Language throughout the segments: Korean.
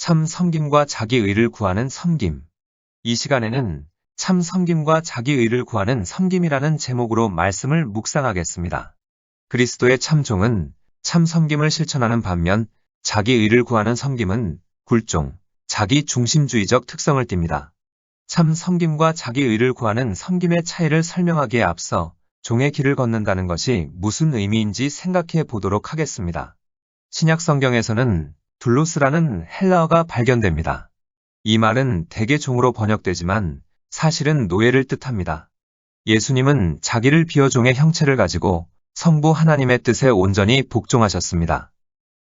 참 섬김과 자기 의를 구하는 섬김. 이 시간에는 참 섬김과 자기 의를 구하는 섬김이라는 제목으로 말씀을 묵상하겠습니다. 그리스도의 참종은 참 섬김을 실천하는 반면 자기 의를 구하는 섬김은 굴종, 자기 중심주의적 특성을 띱니다. 참 섬김과 자기 의를 구하는 섬김의 차이를 설명하기에 앞서 종의 길을 걷는다는 것이 무슨 의미인지 생각해 보도록 하겠습니다. 신약 성경에서는 둘로스라는 헬라어가 발견됩니다. 이 말은 대개 종으로 번역되지만 사실은 노예를 뜻합니다. 예수님은 자기를 비워 종의 형체를 가지고 성부 하나님의 뜻에 온전히 복종하셨습니다.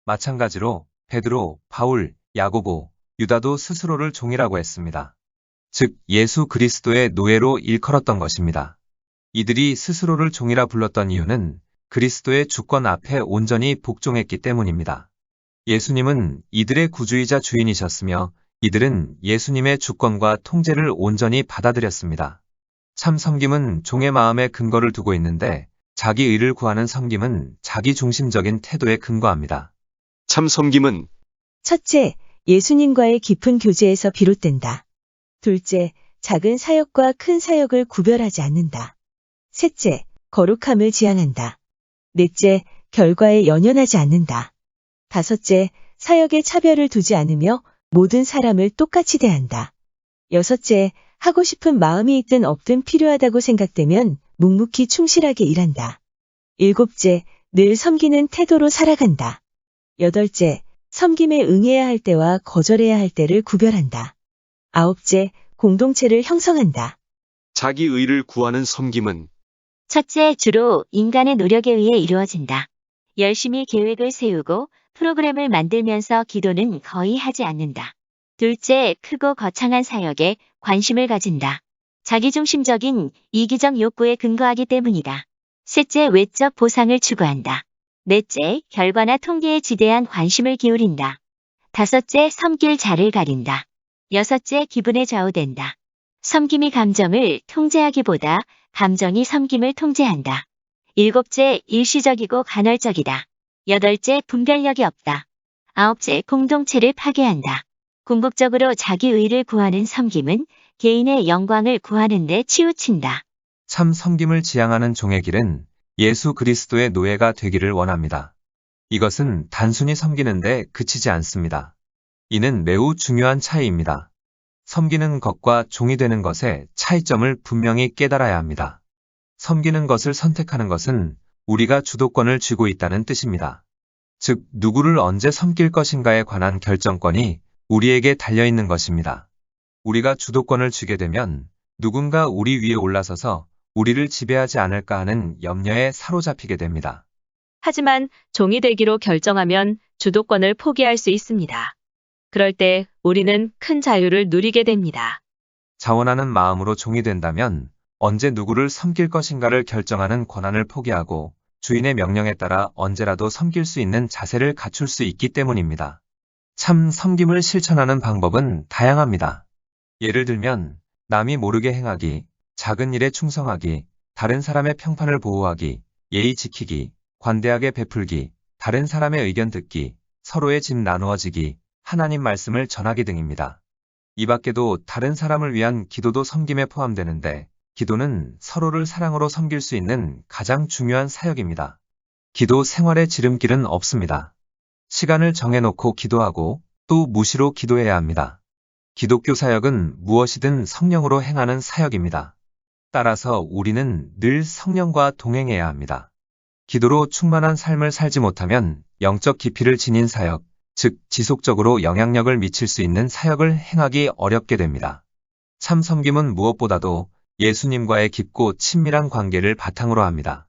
마찬가지로 베드로, 바울, 야고보, 유다도 스스로를 종이라고 했습니다. 즉 예수 그리스도의 노예로 일컬었던 것입니다. 이들이 스스로를 종이라 불렀던 이유는 그리스도의 주권 앞에 온전히 복종했기 때문입니다. 예수님은 이들의 구주이자 주인이셨으며 이들은 예수님의 주권과 통제를 온전히 받아들였습니다. 참 섬김은 종의 마음에 근거를 두고 있는데 자기 의를 구하는 섬김은 자기 중심적인 태도에 근거합니다. 참 섬김은 첫째, 예수님과의 깊은 교제에서 비롯된다. 둘째, 작은 사역과 큰 사역을 구별하지 않는다. 셋째, 거룩함을 지향한다. 넷째, 결과에 연연하지 않는다. 다섯째, 사역에 차별을 두지 않으며 모든 사람을 똑같이 대한다. 여섯째, 하고 싶은 마음이 있든 없든 필요하다고 생각되면 묵묵히 충실하게 일한다. 일곱째, 늘 섬기는 태도로 살아간다. 여덟째, 섬김에 응해야 할 때와 거절해야 할 때를 구별한다. 아홉째, 공동체를 형성한다. 자기 의를 구하는 섬김은 첫째, 주로 인간의 노력에 의해 이루어진다. 열심히 계획을 세우고 프로그램을 만들면서 기도는 거의 하지 않는다. 둘째, 크고 거창한 사역에 관심을 가진다. 자기중심적인 이기적 욕구에 근거하기 때문이다. 셋째, 외적 보상을 추구한다. 넷째, 결과나 통계에 지대한 관심을 기울인다. 다섯째, 섬길 자를 가린다. 여섯째, 기분에 좌우된다. 섬김이 감정을 통제하기보다 감정이 섬김을 통제한다. 일곱째, 일시적이고 간헐적이다. 여덟째, 분별력이 없다. 아홉째, 공동체를 파괴한다. 궁극적으로 자기 의를 구하는 섬김은 개인의 영광을 구하는 데 치우친다. 참 섬김을 지향하는 종의 길은 예수 그리스도의 노예가 되기를 원합니다. 이것은 단순히 섬기는데 그치지 않습니다. 이는 매우 중요한 차이입니다. 섬기는 것과 종이 되는 것의 차이점을 분명히 깨달아야 합니다. 섬기는 것을 선택하는 것은 우리가 주도권을 쥐고 있다는 뜻입니다. 즉, 누구를 언제 섬길 것인가에 관한 결정권이 우리에게 달려있는 것입니다. 우리가 주도권을 쥐게 되면 누군가 우리 위에 올라서서 우리를 지배하지 않을까 하는 염려에 사로잡히게 됩니다. 하지만 종이 되기로 결정하면 주도권을 포기할 수 있습니다. 그럴 때 우리는 큰 자유를 누리게 됩니다. 자원하는 마음으로 종이 된다면 언제 누구를 섬길 것인가를 결정하는 권한을 포기하고 주인의 명령에 따라 언제라도 섬길 수 있는 자세를 갖출 수 있기 때문입니다. 참 섬김을 실천하는 방법은 다양합니다. 예를 들면 남이 모르게 행하기, 작은 일에 충성하기, 다른 사람의 평판을 보호하기, 예의 지키기, 관대하게 베풀기, 다른 사람의 의견 듣기, 서로의 짐 나누어지기, 하나님 말씀을 전하기 등입니다. 이 밖에도 다른 사람을 위한 기도도 섬김에 포함되는데 기도는 서로를 사랑으로 섬길 수 있는 가장 중요한 사역입니다. 기도 생활의 지름길은 없습니다. 시간을 정해놓고 기도하고 또 무시로 기도해야 합니다. 기독교 사역은 무엇이든 성령으로 행하는 사역입니다. 따라서 우리는 늘 성령과 동행해야 합니다. 기도로 충만한 삶을 살지 못하면 영적 깊이를 지닌 사역, 즉 지속적으로 영향력을 미칠 수 있는 사역을 행하기 어렵게 됩니다. 참 섬김은 무엇보다도 예수님과의 깊고 친밀한 관계를 바탕으로 합니다.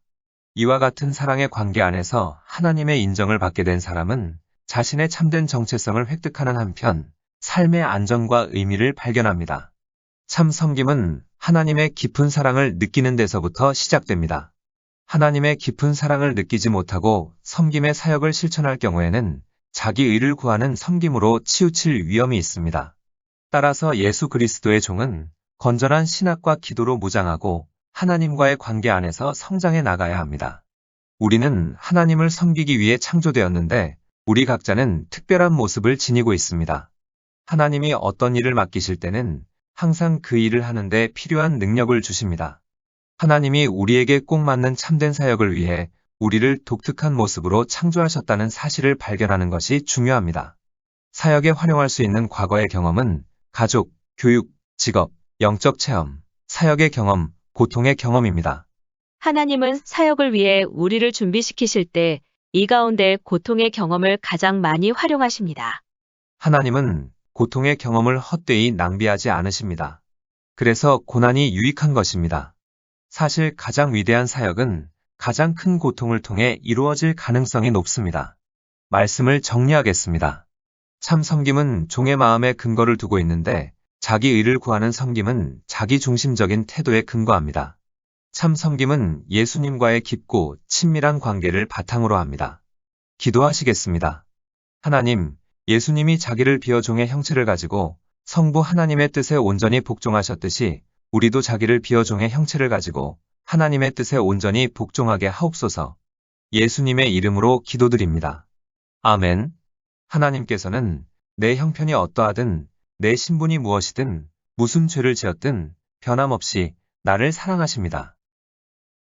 이와 같은 사랑의 관계 안에서 하나님의 인정을 받게 된 사람은 자신의 참된 정체성을 획득하는 한편 삶의 안정과 의미를 발견합니다. 참 섬김은 하나님의 깊은 사랑을 느끼는 데서부터 시작됩니다. 하나님의 깊은 사랑을 느끼지 못하고 섬김의 사역을 실천할 경우에는 자기 의를 구하는 섬김으로 치우칠 위험이 있습니다. 따라서 예수 그리스도의 종은 건전한 신학과 기도로 무장하고 하나님과의 관계 안에서 성장해 나가야 합니다. 우리는 하나님을 섬기기 위해 창조되었는데 우리 각자는 특별한 모습을 지니고 있습니다. 하나님이 어떤 일을 맡기실 때는 항상 그 일을 하는데 필요한 능력을 주십니다. 하나님이 우리에게 꼭 맞는 참된 사역을 위해 우리를 독특한 모습으로 창조하셨다는 사실을 발견하는 것이 중요합니다. 사역에 활용할 수 있는 과거의 경험은 가족, 교육, 직업, 영적 체험, 사역의 경험, 고통의 경험입니다. 하나님은 사역을 위해 우리를 준비시키실 때 이 가운데 고통의 경험을 가장 많이 활용하십니다. 하나님은 고통의 경험을 헛되이 낭비하지 않으십니다. 그래서 고난이 유익한 것입니다. 사실 가장 위대한 사역은 가장 큰 고통을 통해 이루어질 가능성이 높습니다. 말씀을 정리하겠습니다. 참 섬김은 종의 마음에 근거를 두고 있는데 자기 의를 구하는 섬김은 자기 중심적인 태도에 근거합니다. 참 섬김은 예수님과의 깊고 친밀한 관계를 바탕으로 합니다. 기도하시겠습니다. 하나님, 예수님이 자기를 비어 종의 형체를 가지고 성부 하나님의 뜻에 온전히 복종하셨듯이 우리도 자기를 비어 종의 형체를 가지고 하나님의 뜻에 온전히 복종하게 하옵소서. 예수님의 이름으로 기도드립니다. 아멘. 하나님께서는 내 형편이 어떠하든 내 신분이 무엇이든 무슨 죄를 지었든 변함없이 나를 사랑하십니다.